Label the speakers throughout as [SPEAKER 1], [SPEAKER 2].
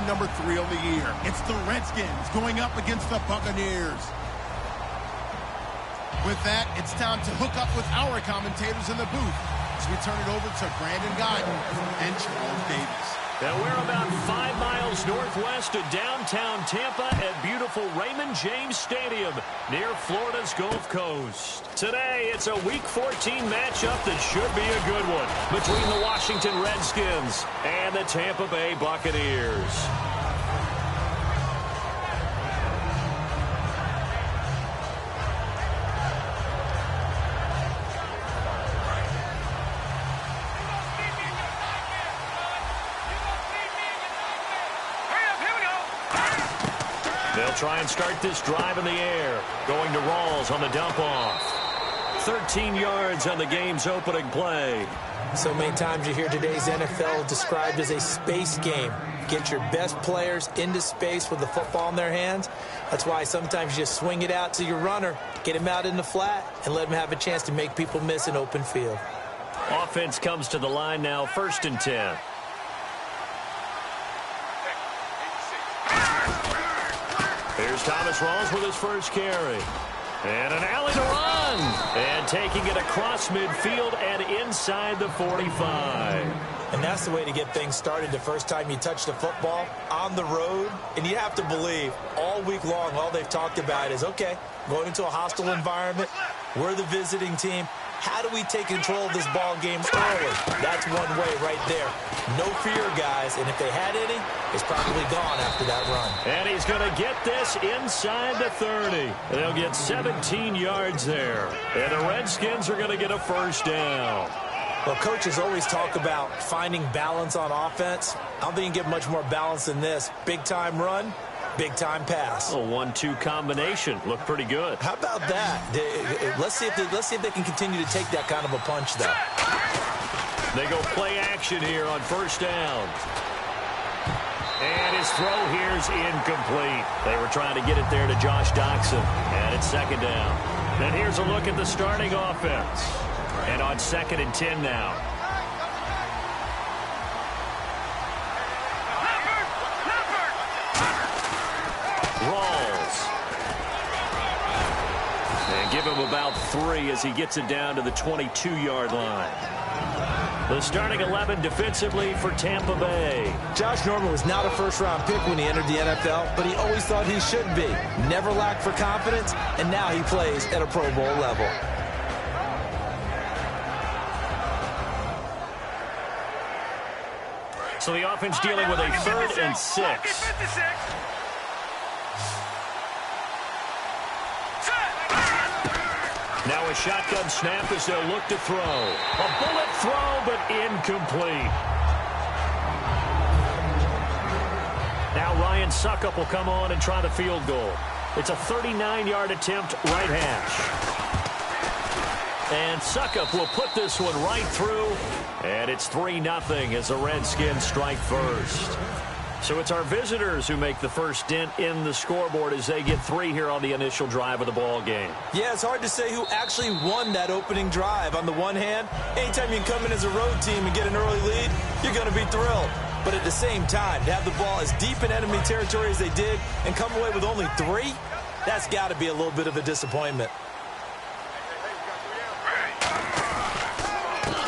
[SPEAKER 1] win number 3 of the year. It's the Redskins going up against the Buccaneers. With that, it's time to hook up with our commentators in the booth as we turn it over to Brandon Guyton and Charles Davis.
[SPEAKER 2] Now we're about 5 miles northwest of downtown Tampa at beautiful Raymond James Stadium near Florida's Gulf Coast. Today, it's a Week 14 matchup that should be a good one between the Washington Redskins and the Tampa Bay Buccaneers. They'll try and start this drive in the air. Going to Rawls on the dump-off. 13 yards on the game's opening play.
[SPEAKER 3] So many times you hear today's NFL described as a space game. Get your best players into space with the football in their hands. That's why sometimes you just swing it out to your runner, get him out in the flat, and let him have a chance to make people miss an open field.
[SPEAKER 2] Offense comes to the line now, 1st and 10. Here's Thomas Rawls with his first carry. And an alley to run. And taking it across midfield and inside the 45.
[SPEAKER 3] And that's the way to get things started the first time you touch the football on the road. And you have to believe all week long, all they've talked about is, okay, going into a hostile environment, we're the visiting team. How do we take control of this ball game early? That's one way right there. No fear, guys. And if they had any, it's probably gone after that run.
[SPEAKER 2] And he's going to get this inside the 30. They'll get 17 yards there. And the Redskins are going to get a first down.
[SPEAKER 3] Well, coaches always talk about finding balance on offense. I don't think you can get much more balance than this. Big-time run, big-time pass.
[SPEAKER 2] A 1-2 combination. Looked pretty good.
[SPEAKER 3] How about that? Let's see if they can continue to take that kind of a punch, though.
[SPEAKER 2] They go play action here on first down. And his throw here's incomplete. They were trying to get it there to Josh Doxson. And it's 2nd down. And here's a look at the starting offense. And on 2nd and 10 now. Rawls. And give him about 3 as he gets it down to the 22-yard line. The starting 11 defensively for Tampa Bay.
[SPEAKER 3] Josh Norman was not a first-round pick when he entered the NFL, but he always thought he should be. Never lacked for confidence, and now he plays at a Pro Bowl level.
[SPEAKER 2] So the offense dealing with a 3rd and 6. Now a shotgun snap as they'll look to throw. A bullet throw, but incomplete. Now Ryan Suckup will come on and try the field goal. It's a 39-yard attempt, right hash. And Suckup will put this one right through. And it's 3-0 as the Redskins strike first. So it's our visitors who make the first dent in the scoreboard as they get 3 here on the initial drive of the ball game.
[SPEAKER 3] Yeah, it's hard to say who actually won that opening drive. On the one hand, anytime you can come in as a road team and get an early lead, you're going to be thrilled. But at the same time, to have the ball as deep in enemy territory as they did and come away with only 3, that's got to be a little bit of a disappointment.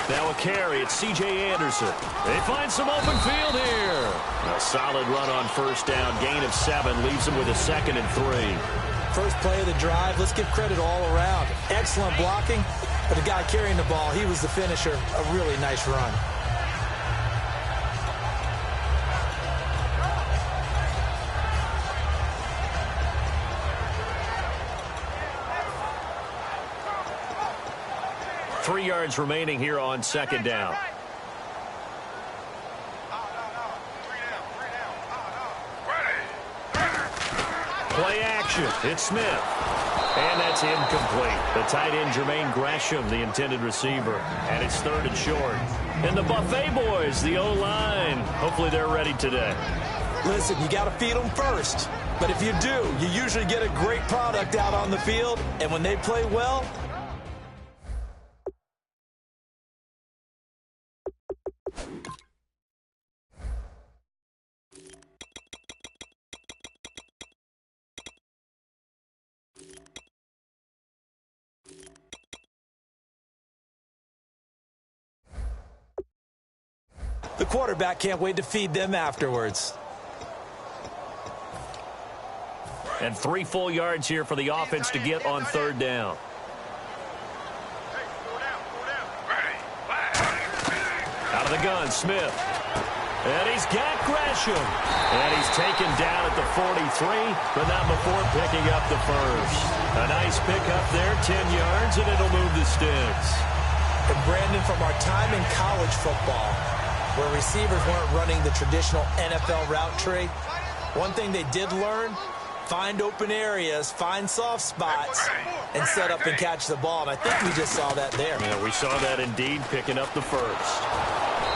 [SPEAKER 2] Now a carry, it's C.J. Anderson. They find some open field here. A solid run on first down, gain of 7, leaves them with a 2nd and 3.
[SPEAKER 3] First play of the drive, let's give credit all around. Excellent blocking, but the guy carrying the ball, he was the finisher. A really nice run.
[SPEAKER 2] Three yards remaining here on 2nd down. Play action. It's Smith. And that's incomplete. The tight end, Jermaine Gresham, the intended receiver. And it's 3rd and short. And the Buffet boys, the O-line. Hopefully they're ready today.
[SPEAKER 3] Listen, you got to feed them first. But if you do, you usually get a great product out on the field. And when they play well, The quarterback can't wait to feed them afterwards.
[SPEAKER 2] And 3 full yards here for the offense to get on 3rd down. Out of the gun, Smith. And he's got Gresham. And he's taken down at the 43, but not before picking up the first. A nice pickup there, 10 yards, and it'll move the sticks.
[SPEAKER 3] And Brandon, from our time in college football, where receivers weren't running the traditional NFL route tree, one thing they did learn, find open areas, find soft spots, and set up and catch the ball. And I think we just saw that there.
[SPEAKER 2] Yeah, we saw that indeed, picking up the first.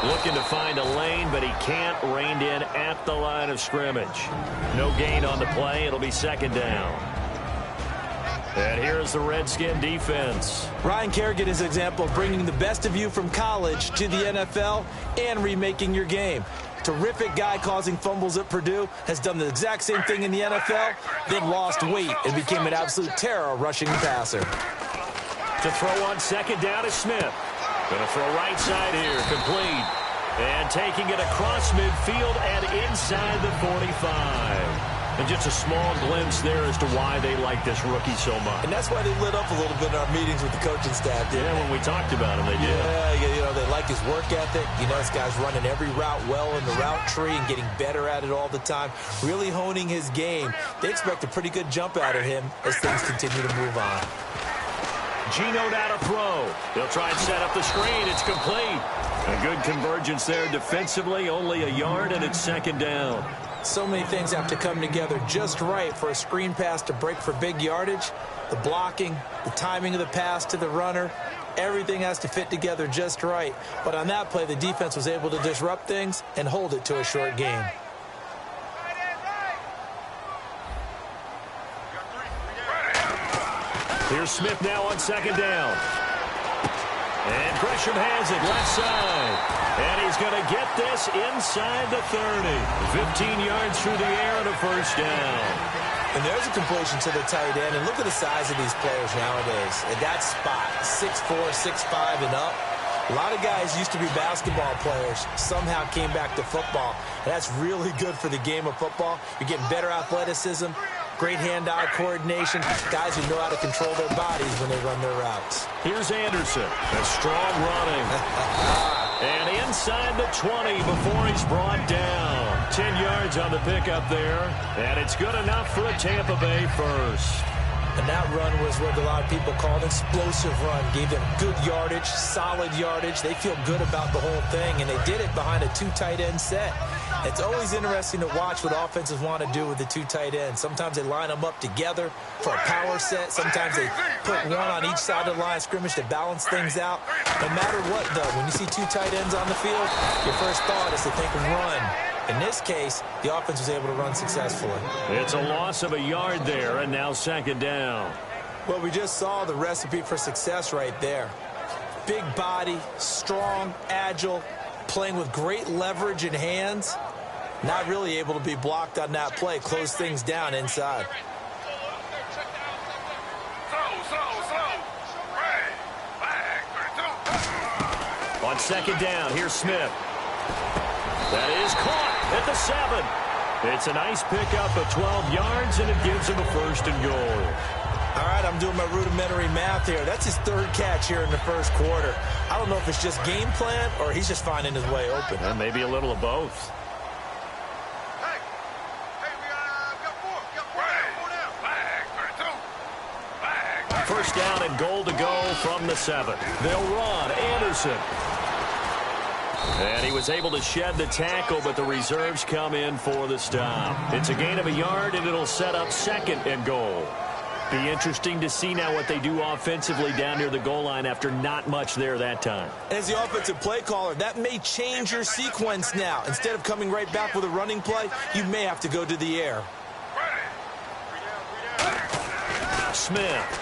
[SPEAKER 2] Looking to find a lane, but he can't. Reined in at the line of scrimmage. No gain on the play. It'll be 2nd down. And here's the Redskin defense.
[SPEAKER 3] Ryan Kerrigan is an example of bringing the best of you from college to the NFL and remaking your game. Terrific guy causing fumbles at Purdue, has done the exact same thing in the NFL, then lost weight and became an absolute terror rushing the passer.
[SPEAKER 2] To throw on 2nd down is Smith. Going to throw right side here, complete. And taking it across midfield and inside the 45. And just a small glimpse there as to why they like this rookie so much.
[SPEAKER 3] And that's why they lit up a little bit in our meetings with the coaching staff, didn't they?
[SPEAKER 2] When we talked about him, they did.
[SPEAKER 3] Yeah, you know, they like his work ethic. You know, this guy's running every route well in the route tree and getting better at it all the time, really honing his game. They expect a pretty good jump out of him as things continue to move on.
[SPEAKER 2] Gino down to throw. He'll try and set up the screen. It's complete. A good convergence there defensively, only a yard, and it's 2nd down.
[SPEAKER 3] So many things have to come together just right for a screen pass to break for big yardage. The blocking, the timing of the pass to the runner, everything has to fit together just right. But on that play, the defense was able to disrupt things and hold it to a short gain.
[SPEAKER 2] Here's Smith now on 2nd down. And Gresham has it left side. And he's going to get this inside the 30. 15 yards through the air and a 1st down.
[SPEAKER 3] And there's a completion to the tight end. And look at the size of these players nowadays. At that spot, 6'4", 6'5", and up. A lot of guys used to be basketball players, somehow came back to football. And that's really good for the game of football. You're getting better athleticism, great hand-eye coordination, guys who know how to control their bodies when they run their routes.
[SPEAKER 2] Here's Anderson. A strong running. And inside the 20 before he's brought down. 10 yards on the pickup there. And it's good enough for a Tampa Bay first.
[SPEAKER 3] And that run was what a lot of people called an explosive run. Gave them good yardage, solid yardage. They feel good about the whole thing, and they did it behind a 2 tight end set. It's always interesting to watch what offenses want to do with the 2 tight ends. Sometimes they line them up together for a power set. Sometimes they put one on each side of the line of scrimmage to balance things out. No matter what, though, when you see 2 tight ends on the field, your first thought is to think run. In this case, the offense was able to run successfully.
[SPEAKER 2] It's a loss of a yard there, and now 2nd down.
[SPEAKER 3] Well, we just saw the recipe for success right there. Big body, strong, agile, playing with great leverage in hands. Not really able to be blocked on that play. Close things down inside.
[SPEAKER 2] On 2nd down, here's Smith. That is caught at the 7. It's a nice pickup of 12 yards, and it gives him a 1st and goal.
[SPEAKER 3] All right, I'm doing my rudimentary math here. That's his 3rd catch here in the 1st quarter. I don't know if it's just game plan or he's just finding his way open.
[SPEAKER 2] Maybe a little of both. First down and goal to go from the 7. They'll run. Anderson. And he was able to shed the tackle, but the reserves come in for the stop. It's a gain of a yard, and it'll set up 2nd and goal. Be interesting to see now what they do offensively down near the goal line after not much there that time.
[SPEAKER 3] As the offensive play caller, that may change your sequence now. Instead of coming right back with a running play, you may have to go to the air.
[SPEAKER 2] Smith.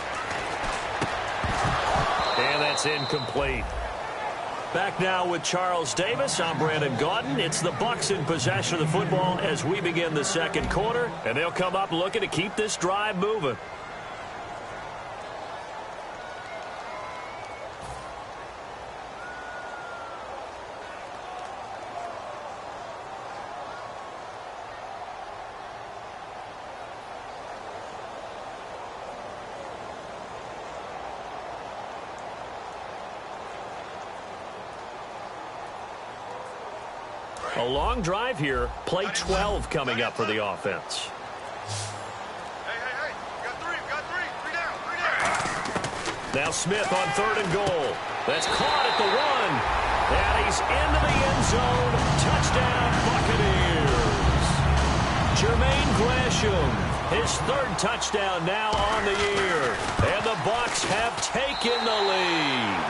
[SPEAKER 2] And that's incomplete. Back now with Charles Davis. I'm Brandon Gaudin. It's the Bucs in possession of the football as we begin the 2nd quarter. And they'll come up looking to keep this drive moving. A long drive here. Play 12 coming up for the offense.
[SPEAKER 4] Hey. Got three. Three down.
[SPEAKER 2] Now Smith on 3rd and goal. That's caught at the 1. And he's into the end zone. Touchdown, Buccaneers. Jermaine Gresham, his 3rd touchdown now on the year. And the Bucs have taken the lead.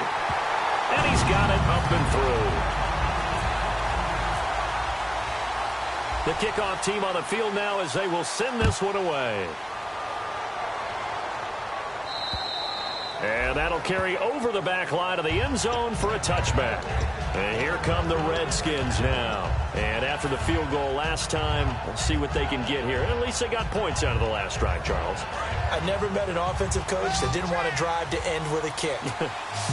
[SPEAKER 2] And he's got it up and through. The kickoff team on the field now as they will send this one away. And that'll carry over the back line of the end zone for a touchback. And here come the Redskins now. And after the field goal last time, we'll see what they can get here. At least they got points out of the last drive, Charles.
[SPEAKER 3] I never met an offensive coach that didn't want to drive to end with a kick.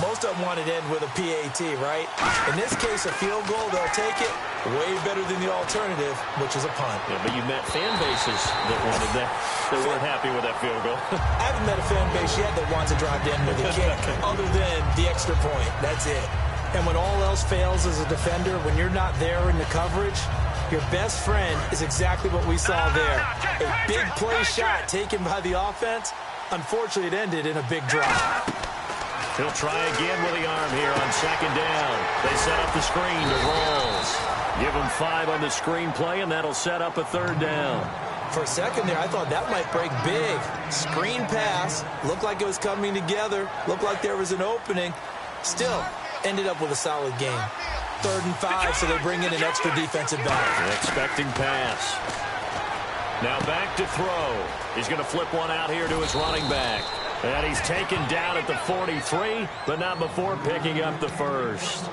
[SPEAKER 3] Most of them wanted to end with a PAT, right? In this case, a field goal, they'll take it. Way better than the alternative, which is a punt.
[SPEAKER 2] Yeah, but you met fan bases that wanted that. They weren't happy with that field goal.
[SPEAKER 3] I haven't met a fan base yet that wants to drive to end with a kick, other than the extra point. That's it. And when all else fails as a defender, when you're not there in the coverage, your best friend is exactly what we saw there. A big play shot taken by the offense. Unfortunately, it ended in a big drop.
[SPEAKER 2] He'll try again with the arm here on 2nd down. They set up the screen to Rawls. Give him 5 on the screen play, and that'll set up a 3rd down.
[SPEAKER 3] For a second there, I thought that might break big. Screen pass. Looked like it was coming together. Looked like there was an opening. Still, ended up with a solid game. 3rd and 5, so they bring in an extra defensive back.
[SPEAKER 2] An expecting pass. Now back to throw. He's going to flip one out here to his running back. And he's taken down at the 43, but not before picking up the 1st.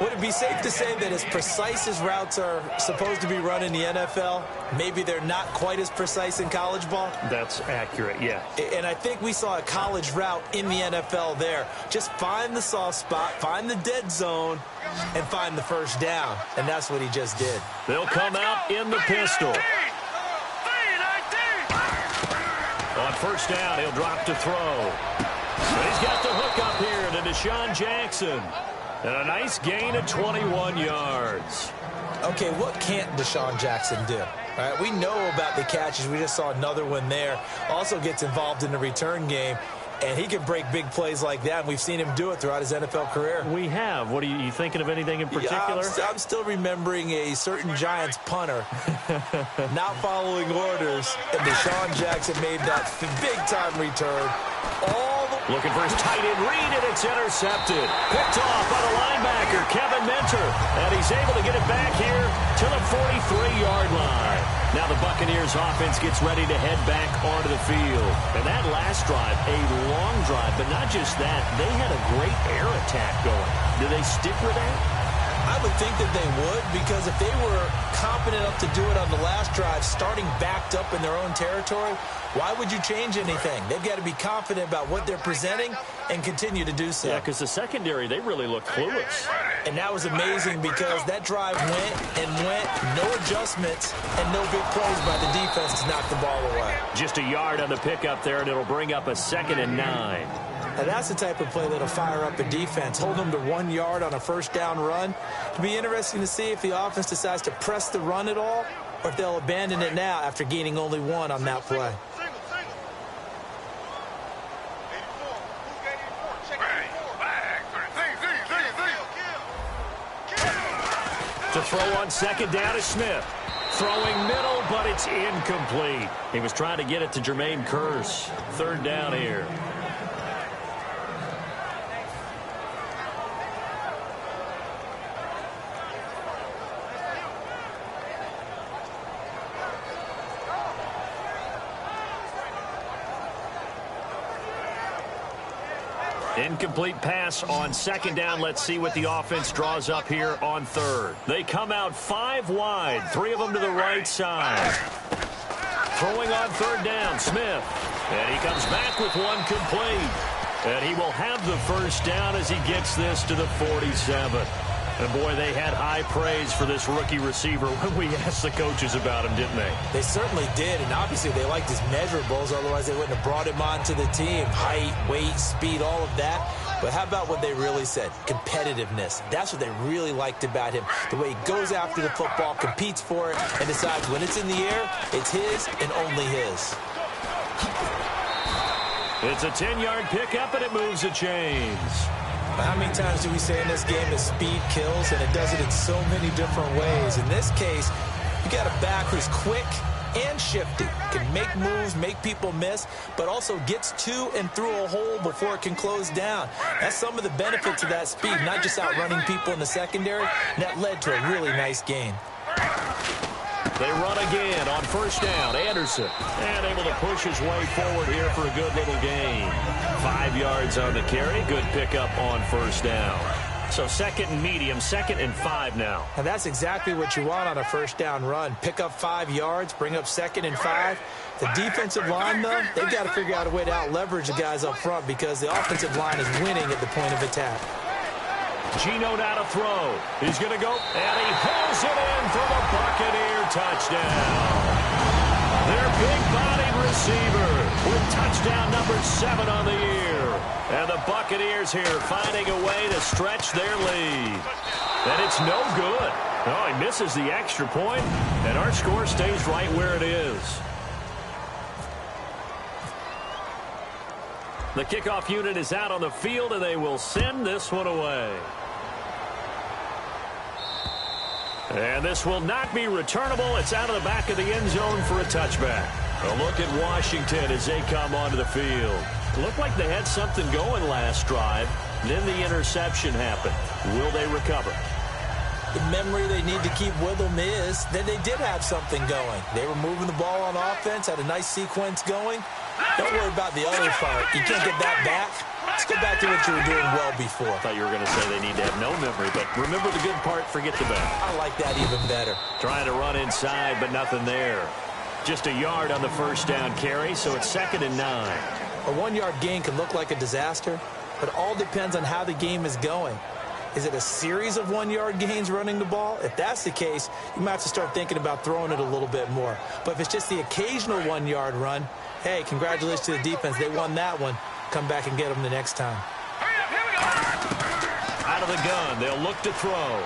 [SPEAKER 3] Would it be safe to say that as precise as routes are supposed to be run in the NFL, maybe they're not quite as precise in college ball?
[SPEAKER 2] That's accurate, yeah.
[SPEAKER 3] And I think we saw a college route in the NFL there. Just find the soft spot, find the dead zone, and find the 1st down. And that's what he just did.
[SPEAKER 2] They'll come out in the pistol. On 1st down, he'll drop to throw. But he's got the hook up here to Deshaun Jackson. And a nice gain of 21 yards.
[SPEAKER 3] Okay, what can't Deshaun Jackson do? All right, we know about the catches. We just saw another one there. Also gets involved in the return game. And he can break big plays like that, and we've seen him do it throughout his NFL career.
[SPEAKER 2] We have. What are you thinking of anything in particular?
[SPEAKER 3] Yeah, I'm still remembering a certain Giants punter not following orders, and Deshaun Jackson made that big-time return.
[SPEAKER 2] Looking for his tight end read, and it's intercepted. Picked off by the linebacker, Kevin Minter. And he's able to get it back here to the 43-yard line. Now the Buccaneers offense gets ready to head back onto the field. And that last drive, a long drive, but not just that. They had a great air attack going. Do they stick with that?
[SPEAKER 3] I would think that they would, because if they were competent enough to do it on the last drive, starting backed up in their own territory, why would you change anything? They've got to be confident about what they're presenting and continue to do so.
[SPEAKER 2] Yeah, because the secondary, they really look clueless.
[SPEAKER 3] And that was amazing because that drive went and went, no adjustments, and no big plays by the defense to knock the ball away.
[SPEAKER 2] Just a yard on the pickup there, and it'll bring up a 2nd and 9.
[SPEAKER 3] Now that's the type of play that'll fire up a defense. Hold them to 1 yard on a 1st down run. It'll be interesting to see if the offense decides to press the run at all, or if they'll abandon it now after gaining only 1 on that play.
[SPEAKER 2] To throw on 2nd down is Smith. Throwing middle, but it's incomplete. He was trying to get it to Jermaine Kearse. 3rd down here. Incomplete pass on 2nd down. Let's see what the offense draws up here on 3rd. They come out 5 wide, 3 of them to the right side. Throwing on 3rd down, Smith. And he comes back with 1 complete. And he will have the 1st down as he gets this to the 47. And, boy, they had high praise for this rookie receiver when we asked the coaches about him, didn't they?
[SPEAKER 3] They certainly did, and obviously they liked his measurables. Otherwise, they wouldn't have brought him onto the team. Height, weight, speed, all of that. But how about what they really said? Competitiveness. That's what they really liked about him. The way he goes after the football, competes for it, and decides when it's in the air, it's his and only his.
[SPEAKER 2] It's a 10-yard pickup, and it moves the chains.
[SPEAKER 3] How many times do we say in this game that speed kills, and it does it in so many different ways? In this case, you got a back who's quick and shifty, can make moves, make people miss, but also gets to and through a hole before it can close down. That's some of the benefits of that speed, not just outrunning people in the secondary, and that led to a really nice gain.
[SPEAKER 2] They run again on first down. Anderson, and able to push his way forward here for a good little gain. 5 yards on the carry. Good pickup on first down. So second and medium, 2nd and 5 now.
[SPEAKER 3] And that's exactly what you want on a first down run. Pick up 5 yards, bring up 2nd and 5. The defensive line, though, they've got to figure out a way to out-leverage the guys up front because the offensive line is winning at the point of attack.
[SPEAKER 2] Geno now to throw. He's going to go, and he pulls it in for the Buccaneer touchdown. Their big-bodied receiver with touchdown number 7 on the year. And the Buccaneers here finding a way to stretch their lead. And it's no good. Oh, he misses the extra point, and our score stays right where it is. The kickoff unit is out on the field, and they will send this one away. And this will not be returnable. It's out of the back of the end zone for a touchback. A look at Washington as they come onto the field. It looked like they had something going last drive. Then the interception happened. Will they recover?
[SPEAKER 3] The memory they need to keep with them is that they did have something going. They were moving the ball on offense, had a nice sequence going. Don't worry about the other part. You can't get that back. Let's go back to what you were doing well before.
[SPEAKER 2] I thought you were going to say they need to have no memory, but remember the good part, forget the bad.
[SPEAKER 3] I like that even better.
[SPEAKER 2] Trying to run inside, but nothing there. Just a yard on the first down carry, so it's 2nd and 9.
[SPEAKER 3] A 1-yard gain can look like a disaster, but it all depends on how the game is going. Is it a series of 1-yard gains running the ball? If that's the case, you might have to start thinking about throwing it a little bit more. But if it's just the occasional 1-yard run, hey, congratulations to the defense. They won that one. Come back and get them the next time.
[SPEAKER 2] Out of the gun, they'll look to throw.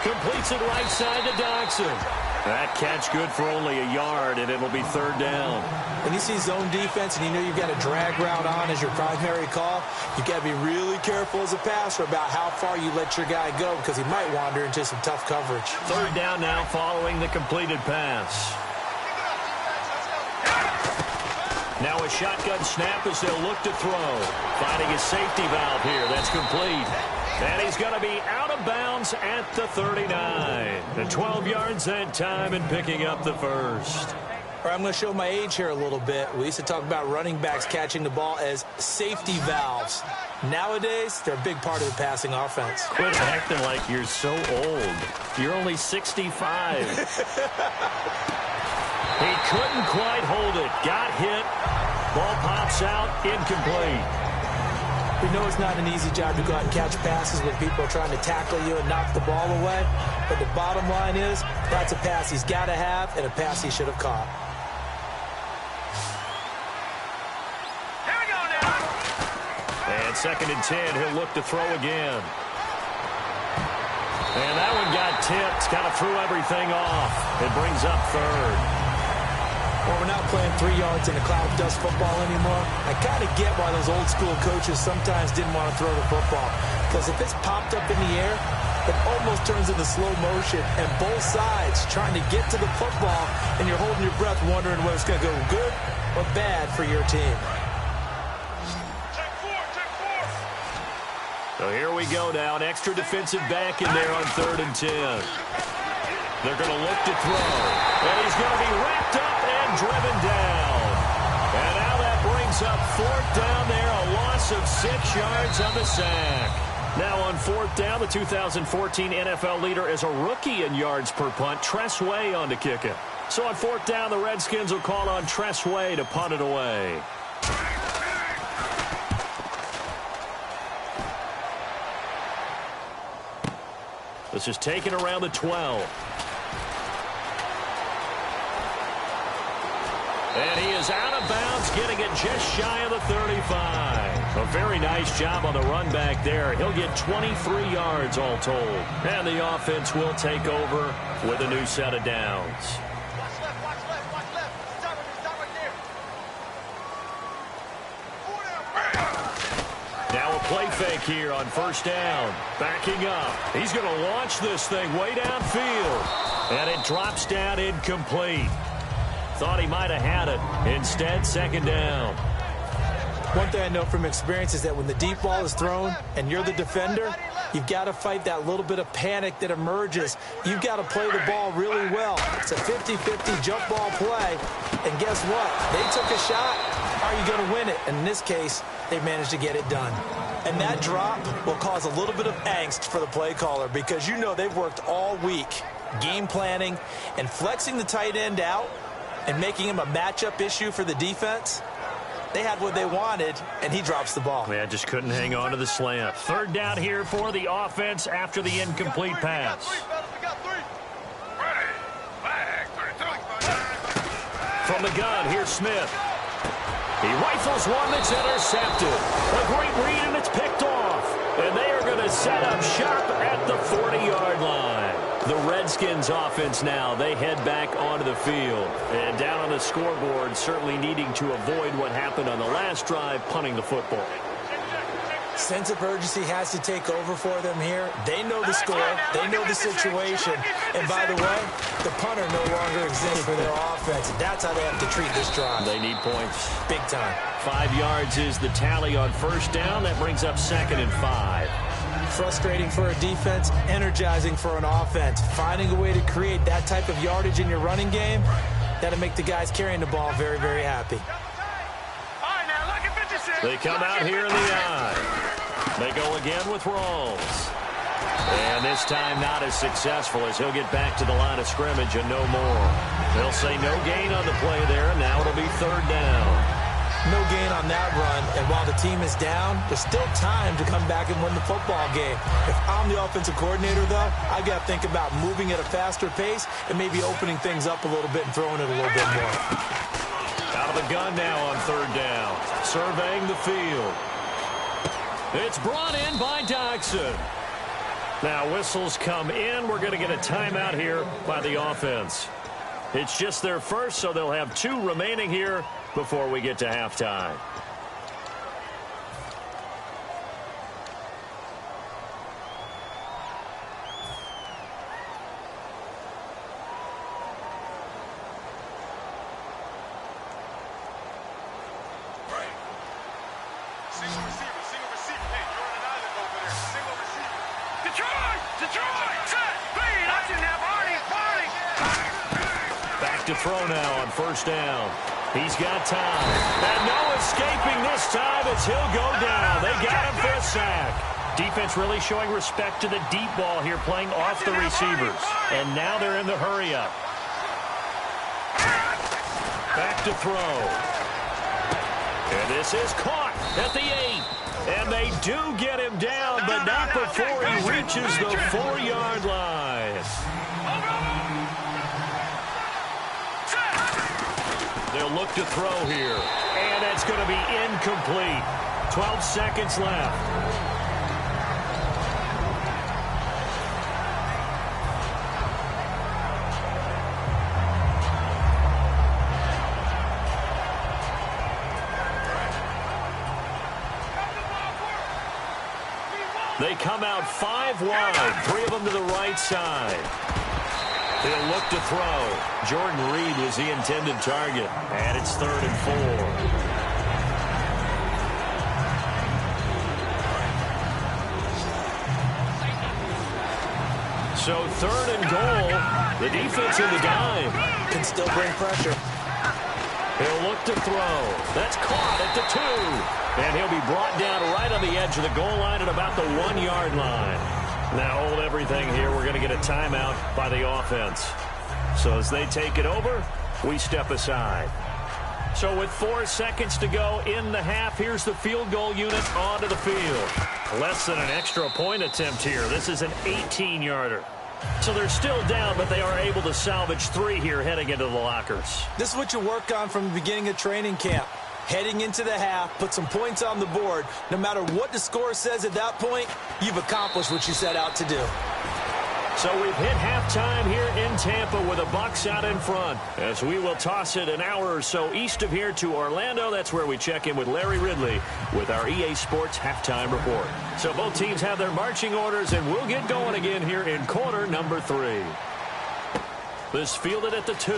[SPEAKER 2] Completes it right side to Dodson. That catch good for only a yard, and it'll be 3rd down.
[SPEAKER 3] When you see zone defense and you know you've got a drag route on as your primary call, you've got to be really careful as a passer about how far you let your guy go because he might wander into some tough coverage.
[SPEAKER 2] 3rd down now following the completed pass. Now a shotgun snap as they'll look to throw. Finding his safety valve here. That's complete. And he's going to be out of bounds at the 39. The 12 yards that time and picking up the first.
[SPEAKER 3] All right, I'm going to show my age here a little bit. We used to talk about running backs catching the ball as safety valves. Nowadays, they're a big part of the passing offense.
[SPEAKER 2] Quit acting like you're so old. You're only 65. He couldn't quite hold it. Got hit. Ball pops out. Incomplete.
[SPEAKER 3] We know it's not an easy job to go out and catch passes when people are trying to tackle you and knock the ball away. But the bottom line is, that's a pass he's got to have and a pass he should have caught.
[SPEAKER 4] Here we go now.
[SPEAKER 2] And 2nd and 10. He'll look to throw again. And that one got tipped. Kind of threw everything off. It brings up 3rd.
[SPEAKER 3] Well, we're not playing 3 yards in a cloud of dust football anymore. I kind of get why those old school coaches sometimes didn't want to throw the football. Because if it's popped up in the air, it almost turns into slow motion. And both sides trying to get to the football, and you're holding your breath wondering whether it's going to go good or bad for your team.
[SPEAKER 4] Check 4, check 4.
[SPEAKER 2] So here we go now. An extra defensive back in there on 3rd and 10. They're going to look to throw. And he's going to be wrapped up and driven down. And now that brings up 4th down there. A loss of 6 yards on the sack. Now on 4th down, the 2014 NFL leader is a rookie in yards per punt. Tress Way on to kick it. So on 4th down, the Redskins will call on Tress Way to punt it away. This is taken around the 12. And he is out of bounds, getting it just shy of the 35. A very nice job on the run back there. He'll get 23 yards all told. And the offense will take over with a new set of downs.
[SPEAKER 4] Watch left, watch left, watch left. Stop right there.
[SPEAKER 2] Now a play fake here on first down. Backing up. He's going to launch this thing way downfield. And it drops down incomplete. Thought he might have had it. Instead, second down.
[SPEAKER 3] One thing I know from experience is that when the deep ball is thrown and you're the defender, you've got to fight that little bit of panic that emerges. You've got to play the ball really well. It's a 50-50 jump ball play. And guess what? They took a shot. Are you going to win it? And in this case, they managed to get it done. And that drop will cause a little bit of angst for the play caller because you know they've worked all week game planning and flexing the tight end out and making him a matchup issue for the defense. They had what they wanted, and he drops the ball.
[SPEAKER 2] Yeah, just couldn't hang on to the slant. Third down here for the offense after the incomplete pass. From the gun, here's Smith. He rifles one that's intercepted. A great read, and it's picked off. And they are going to set up shop at the 40-yard line. The Redskins offense now, they head back onto the field. And down on the scoreboard, certainly needing to avoid what happened on the last drive, punting the football.
[SPEAKER 3] Sense of urgency has to take over for them here. They know the score. They know the situation. And by the way, the punter no longer exists for their offense. That's how they have to treat this drive.
[SPEAKER 2] They need points.
[SPEAKER 3] Big time.
[SPEAKER 2] 5 yards is the tally on first down. That brings up 2nd and 5.
[SPEAKER 3] Frustrating for a defense, energizing for an offense. Finding a way to create that type of yardage in your running game, that'll make the guys carrying the ball very, very happy.
[SPEAKER 2] They come out here in the eye. They go again with Rawls. And this time not as successful as he'll get back to the line of scrimmage and no more. They'll say no gain on the play there. Now it'll be third down.
[SPEAKER 3] No gain on that run, and while the team is down, there's still time to come back and win the football game. If I'm the offensive coordinator, though, I got to think about moving at a faster pace and maybe opening things up a little bit and throwing it a little bit more.
[SPEAKER 2] Out of the gun now on third down. Surveying the field. It's brought in by Dodson. Now whistles come in. We're going to get a timeout here by the offense. It's just their first, so they'll have 2 remaining here before we get to halftime.
[SPEAKER 4] Single receiver. Hey, you're on an island over there. Single receiver. Detroit! Set! Lead! I didn't have Arnie!
[SPEAKER 2] Back to throw now on first down. He's got time. And no escaping this time as he'll go down. They got him for a sack. Defense really showing respect to the deep ball here, playing off the receivers. And now they're in the hurry-up. Back to throw. And this is caught at the 8. And they do get him down, but not before he reaches the 4-yard line. They'll look to throw here. And that's going to be incomplete. 12 seconds left. They come out 5 wide, 3 of them to the right side. He'll look to throw. Jordan Reed was the intended target, and it's 3rd and 4. So 3rd and goal. The defense in the dime.
[SPEAKER 3] Can still bring pressure.
[SPEAKER 2] He'll look to throw. That's caught at the 2. And he'll be brought down right on the edge of the goal line at about the 1-yard line. Now hold everything here. We're going to get a timeout by the offense. So as they take it over, we step aside. So with 4 seconds to go in the half, here's the field goal unit onto the field. Less than an extra point attempt here. This is an 18-yarder. So they're still down, but they are able to salvage 3 here heading into the lockers.
[SPEAKER 3] This is what you work on from the beginning of training camp. heading into the half, put some points on the board. No matter what the score says at that point, you've accomplished what you set out to do.
[SPEAKER 2] So we've hit halftime here in Tampa with the Bucs out in front, as we will toss it an hour or so east of here to Orlando. That's where we check in with Larry Ridley with our EA Sports halftime report. So both teams have their marching orders, and we'll get going again here in quarter number 3. This fielded at the 2.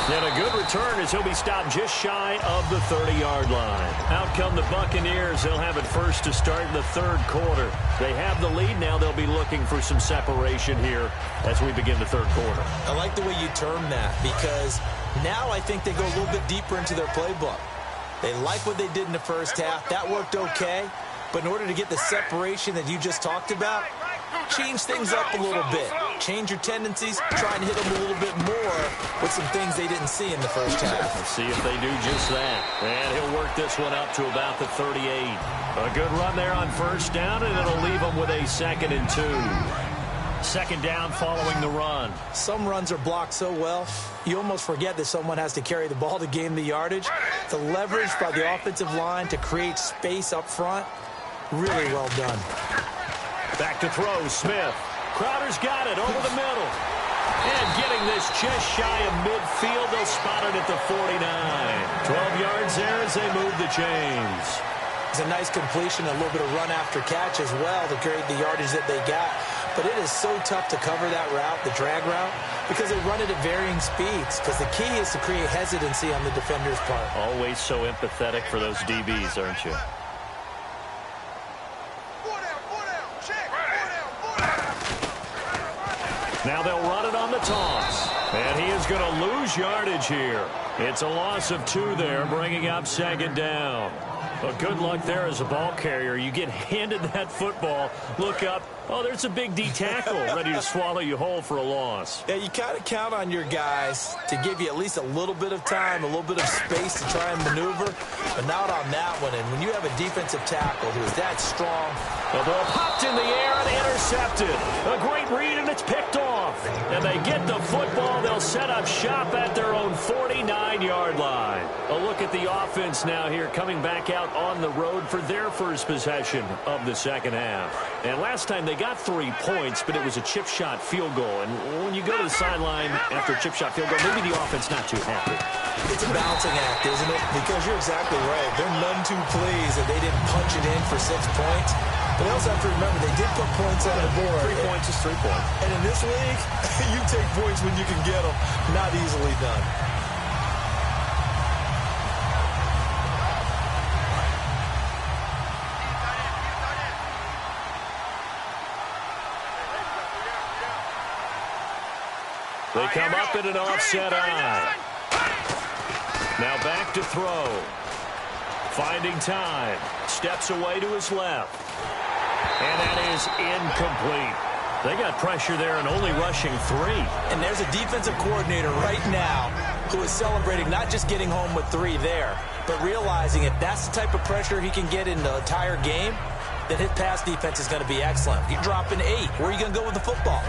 [SPEAKER 2] And a good return as he'll be stopped just shy of the 30-yard line. Out come the Buccaneers. They'll have it first to start in the third quarter. They have the lead. Now they'll be looking for some separation here as we begin the third quarter.
[SPEAKER 3] I like the way you term that, because now I think they go a little bit deeper into their playbook. They like what they did in the first half. That worked okay. But in order to get the separation that you just talked about, change things up a little bit. Change your tendencies. Try and hit them a little bit more with some things they didn't see in the first half.
[SPEAKER 2] Let's see if they do just that. And he'll work this one up to about the 38. A good run there on first down, and it'll leave them with a 2nd and 2. Second down following the run.
[SPEAKER 3] Some runs are blocked so well, you almost forget that someone has to carry the ball to gain the yardage. The leverage by the offensive line to create space up front, really well done.
[SPEAKER 2] Back to throw, Smith. Crowder's got it over the middle. And getting this just shy of midfield, they'll spot it at the 49. 12 yards there as they move the chains.
[SPEAKER 3] It's a nice completion, a little bit of run after catch as well to create the yardage that they got. But it is so tough to cover that route, the drag route, because they run it at varying speeds. Because the key is to create hesitancy on the defender's part.
[SPEAKER 2] Always so empathetic for those DBs, aren't you? Now they'll run it on the toss. And he is going to lose yardage here. It's a loss of 2 there, bringing up 2nd down. But good luck there as a ball carrier. You get handed that football, look up, oh, there's a big D tackle ready to swallow you whole for a loss.
[SPEAKER 3] Yeah, you kind of count on your guys to give you at least a little bit of time, a little bit of space to try and maneuver, but not on that one. And when you have a defensive tackle who is that strong.
[SPEAKER 2] The ball popped in the air and intercepted. A great read, and it's picked off. And they get the football. They'll set up shop at their own 49-yard line. A look at the offense now here, coming back out on the road for their first possession of the second half. And last time they got 3 points, but it was a chip shot field goal. And when you go to the sideline after a chip shot field goal, maybe the offense not too happy.
[SPEAKER 3] It's a balancing act, isn't it? Because you're exactly right. They're none too pleased that they didn't punch it in for 6 points. But they also have to remember they did put points on the board.
[SPEAKER 2] 3 points is 3 points.
[SPEAKER 3] And in this league, you take points when you can get them. Not easily done.
[SPEAKER 2] They come up in an offset eye. Now back to throw. Finding time. Steps away to his left. And that is incomplete. They got pressure there and only rushing 3.
[SPEAKER 3] And there's a defensive coordinator right now who is celebrating not just getting home with 3 there, but realizing if that's the type of pressure he can get in the entire game, then his pass defense is going to be excellent. You're dropping 8. Where are you going to go with the football?